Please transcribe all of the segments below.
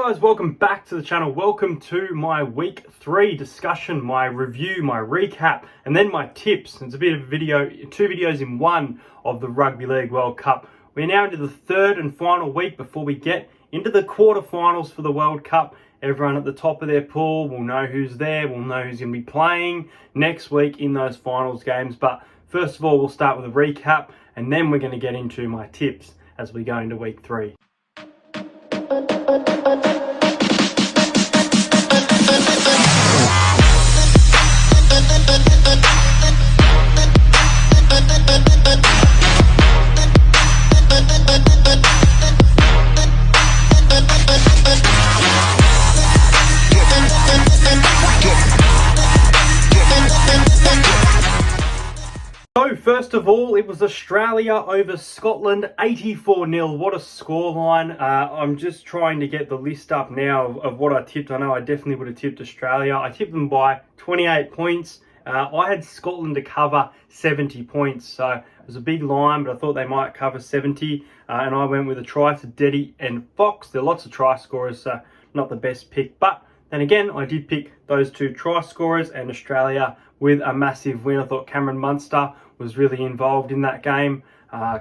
Guys, welcome back to the channel. Welcome to my week 3 discussion, my review, my recap, and then my tips. It's a bit of a video, 2 videos in one of the Rugby League World Cup. We're now into the 3rd and final week before we get into the quarterfinals for the World Cup. Everyone at the top of their pool will know who's there, will know who's going to be playing next week in those finals games. But first of all, we'll start with a recap, and then we're going to get into my tips as we go into week 3. So first of all, it was Australia over Scotland, 84-0. What a scoreline. I'm just trying to get the list up now of what I tipped. I know I definitely would have tipped Australia. I tipped them by 28 points. I had Scotland to cover 70 points. So it was a big line, but I thought they might cover 70. And I went with a try to Deddy and Fox. There are lots of try scorers, so not the best pick. But then again, I did pick those 2 try scorers and Australia with a massive win. I thought Cameron Munster was really involved in that game.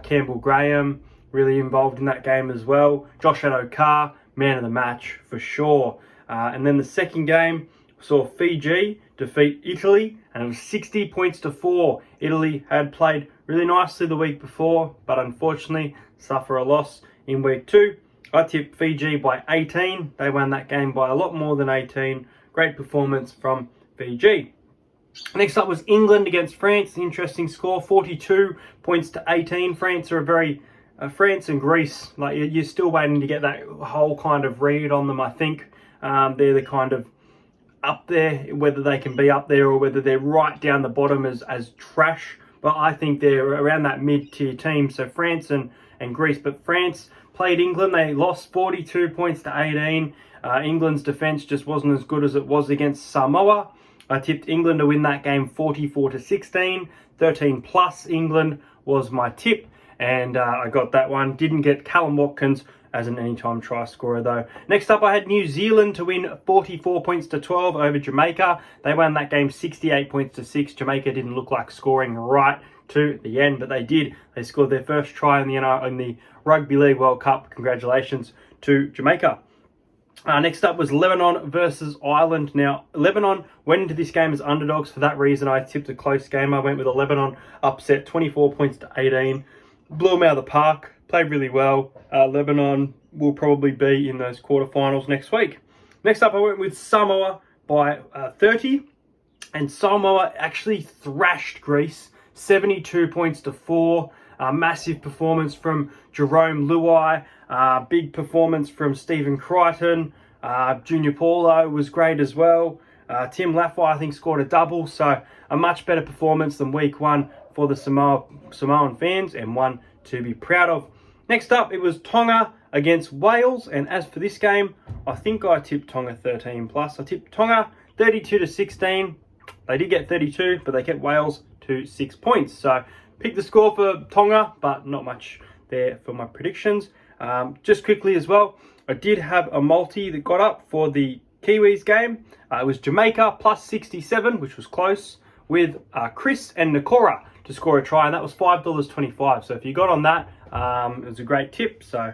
Campbell Graham really involved in that game as well. Josh Addo-Carr, man of the match for sure. And then the second game saw Fiji defeat Italy, and it was 60 points to 4. Italy had played really nicely the week before, but unfortunately suffer a loss in week 2. I tipped Fiji by 18. They won that game by a lot more than 18. Great performance from Fiji. Next up was England against France. Interesting score, 42 points to 18. France are a very France and Greece, like you're still waiting to get that whole kind of read on them. I think they're the kind of up there, whether they can be up there or whether they're right down the bottom as trash. But I think they're around that mid-tier team. So France and Greece. But France played England. They lost 42 points to 18. England's defence just wasn't as good as it was against Samoa. I tipped England to win that game 44 to 16. 13 plus England was my tip, and I got that one. Didn't get Callum Watkins as an anytime try scorer though. Next up, I had New Zealand to win 44 points to 12 over Jamaica. They won that game 68 points to 6. Jamaica didn't look like scoring right to the end, but they did. They scored their first try in the Rugby League World Cup. Congratulations to Jamaica. Next up was Lebanon versus Ireland. Now, Lebanon went into this game as underdogs. For that reason, I tipped a close game. I went with a Lebanon upset, 24 points to 18. Blew them out of the park. Played really well. Lebanon will probably be in those quarterfinals next week. Next up, I went with Samoa by 30. And Samoa actually thrashed Greece, 72 points to 4. Massive performance from Jerome Luai. Big performance from Stephen Crichton. Junior Paulo was great as well. Tim Lafai, I think, scored a double. So a much better performance than week 1 for the Samoan fans, and one to be proud of. Next up, it was Tonga against Wales. And as for this game, I think I tipped Tonga 13 plus. I tipped Tonga 32 to 16. They did get 32, but they kept Wales to 6 points. So picked the score for Tonga, but not much there for my predictions. Just quickly as well, I did have a multi that got up for the Kiwis game. It was Jamaica plus 67, which was close, with Chris and Nakora to score a try, and that was $5.25. So if you got on that, it was a great tip. So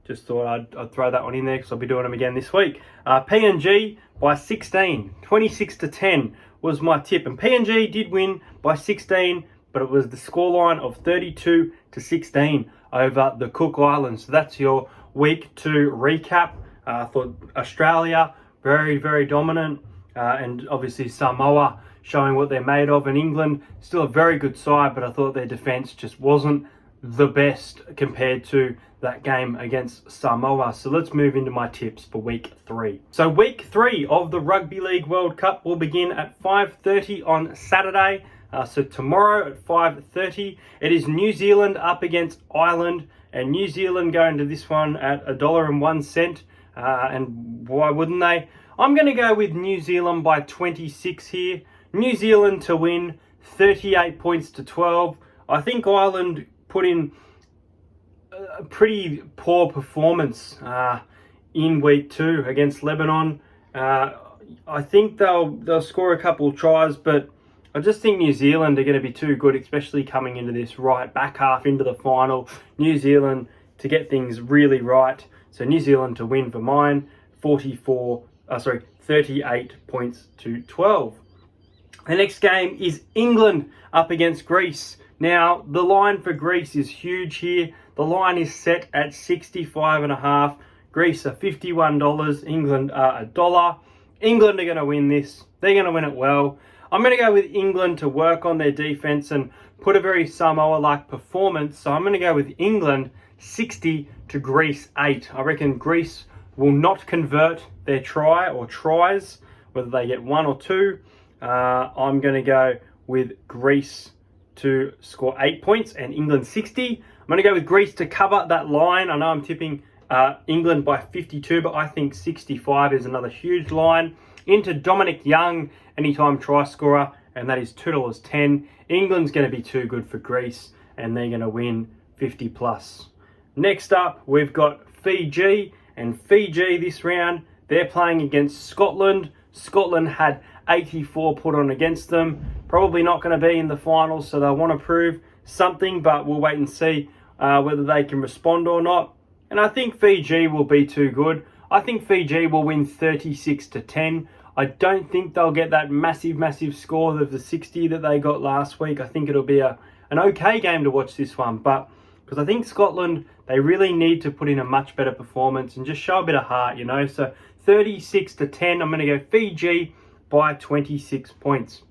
just thought I'd throw that one in there because I'll be doing them again this week. PNG by 16, 26 to 10 was my tip, and PNG did win by 16. But it was the scoreline of 32 to 16 over the Cook Islands. So that's your week 2 recap. I thought Australia, very, very dominant. And obviously Samoa showing what they're made of. And England, still a very good side, but I thought their defence just wasn't the best compared to that game against Samoa. So let's move into my tips for week 3. So week 3 of the Rugby League World Cup will begin at 5:30 on Saturday. So tomorrow at 5:30, it is New Zealand up against Ireland, and New Zealand going to this one at $1.01. And why wouldn't they? I'm going to go with New Zealand by 26 here. New Zealand to win 38 points to 12. I think Ireland put in a pretty poor performance in week 2 against Lebanon. I think they'll score a couple of tries, but I just think New Zealand are going to be too good, especially coming into this right back half into the final. New Zealand to get things really right. So New Zealand to win for mine, 38 points to 12. The next game is England up against Greece. Now, the line for Greece is huge here. The line is set at 65.5. Greece are $51. England are $1. England are going to win this. They're going to win it well. I'm going to go with England to work on their defense and put a very Samoa-like performance. So I'm going to go with England 60 to Greece 8. I reckon Greece will not convert their try or tries, whether they get 1 or 2. I'm going to go with Greece to score 8 points and England 60. I'm going to go with Greece to cover that line. I know I'm tipping England by 52, but I think 65 is another huge line. Into Dominic Young, anytime try scorer, and that is $2.10. England's going to be too good for Greece, and they're going to win 50 plus. Next up, we've got Fiji, and Fiji this round, they're playing against Scotland. Scotland had 84 put on against them. Probably not going to be in the finals, so they'll want to prove something, but we'll wait and see whether they can respond or not. And I think Fiji will be too good. I think Fiji will win 36 to 10. I don't think they'll get that massive score of the 60 that they got last week. I think it'll be an okay game to watch this one, but because I think Scotland, they really need to put in a much better performance and just show a bit of heart, you know. So 36 to 10, I'm going to go Fiji by 26 points.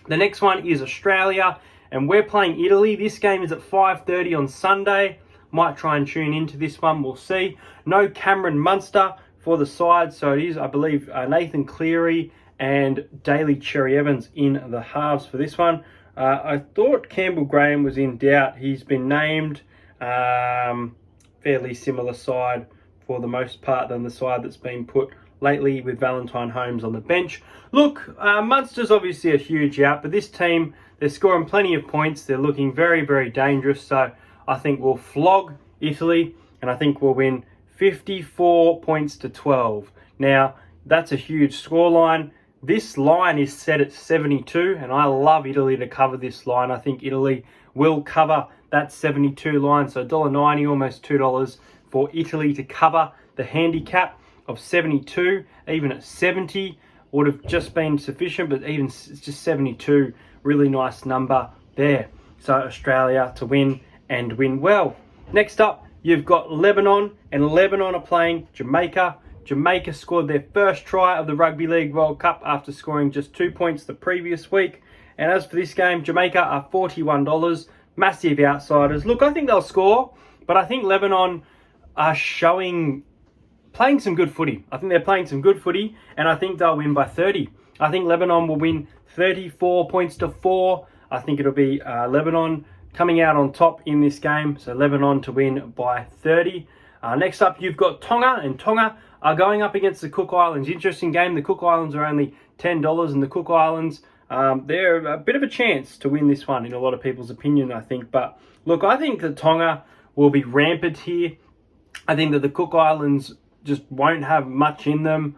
The next one is Australia, and we're playing Italy. This game is at 5:30 on Sunday. Might try and tune into this one, we'll see. No Cameron Munster for the side, so it is, I believe, Nathan Cleary and Daly Cherry Evans in the halves for this one. I thought Campbell Graham was in doubt. He's been named fairly similar side for the most part than the side that's been put lately with Valentine Holmes on the bench. Look, Munster's obviously a huge out, but this team, they're scoring plenty of points. They're looking very dangerous, so I think we'll flog Italy, and I think we'll win 54 points to 12. Now, that's a huge scoreline. This line is set at 72, and I love Italy to cover this line. I think Italy will cover that 72 line, so $1.90, almost $2 for Italy to cover the handicap of 72. Even at 70 would have just been sufficient, but even it's just 72, really nice number there. So Australia to win and win well. Next up, you've got Lebanon, and Lebanon are playing Jamaica. Jamaica scored their first try of the Rugby League World Cup after scoring just 2 points the previous week. And as for this game, Jamaica are $41, massive outsiders. Look, I think they'll score, but I think Lebanon are playing some good footy. I think they're playing some good footy, and I think they'll win by 30. I think Lebanon will win 34 points to 4. I think it'll be Lebanon coming out on top in this game, so Lebanon to win by 30. Next up, you've got Tonga, and Tonga are going up against the Cook Islands. Interesting game. The Cook Islands are only $10, and the Cook Islands, they're a bit of a chance to win this one in a lot of people's opinion, I think. But look, I think that Tonga will be rampant here. I think that the Cook Islands just won't have much in them.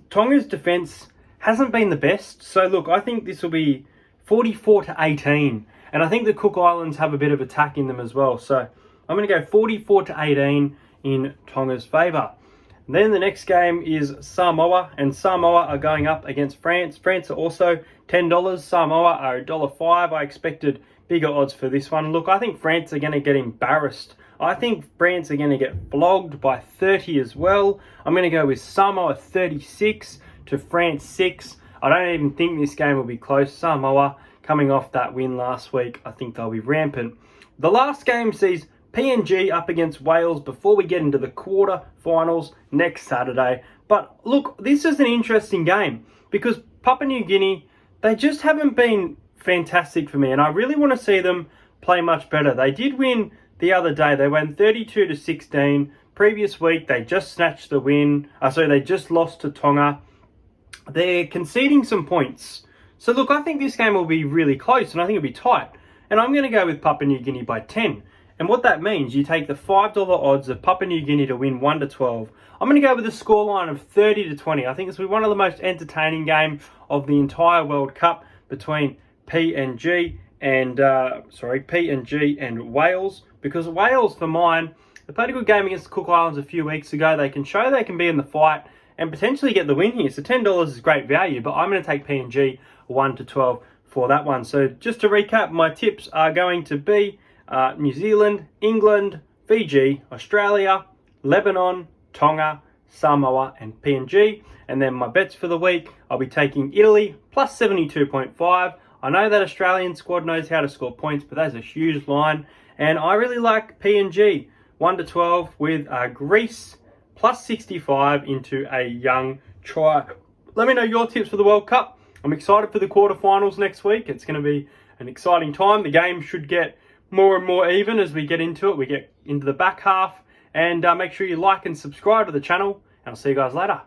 Tonga's defense hasn't been the best, so look, I think this will be 44 to 18. And I think the Cook Islands have a bit of attack in them as well. So I'm going to go 44 to 18 in Tonga's favour. Then the next game is Samoa, and Samoa are going up against France. France are also $10. Samoa are $1.05. I expected bigger odds for this one. Look, I think France are going to get embarrassed. I think France are going to get flogged by 30 as well. I'm going to go with Samoa 36 to France 6. I don't even think this game will be close. Samoa, coming off that win last week, I think they'll be rampant. The last game sees PNG up against Wales before we get into the quarterfinals next Saturday. But look, this is an interesting game because Papua New Guinea, they just haven't been fantastic for me, and I really want to see them play much better. They did win the other day. They went 32 to 16. Previous week, they just snatched the win. They just lost to Tonga. They're conceding some points. So look, I think this game will be really close, and I think it'll be tight. And I'm going to go with Papua New Guinea by 10. And what that means, you take the $5 odds of Papua New Guinea to win 1-12. I'm going to go with a scoreline of 30-20. I think this will be one of the most entertaining games of the entire World Cup between PNG and Wales. Because Wales, for mine, they played a good game against the Cook Islands a few weeks ago. They can show they can be in the fight and potentially get the win here. So $10 is great value, but I'm going to take PNG 1-12 for that one. So just to recap, my tips are going to be New Zealand, England, Fiji, Australia, Lebanon, Tonga, Samoa, and PNG. And then my bets for the week, I'll be taking Italy plus 72.5. I know that Australian squad knows how to score points, but that's a huge line. And I really like PNG 1-12 with Greece plus 65 into a young try. Let me know your tips for the World Cup. I'm excited for the quarterfinals next week. It's going to be an exciting time. The game should get more and more even as we get into it. We get into the back half. And make sure you like and subscribe to the channel. And I'll see you guys later.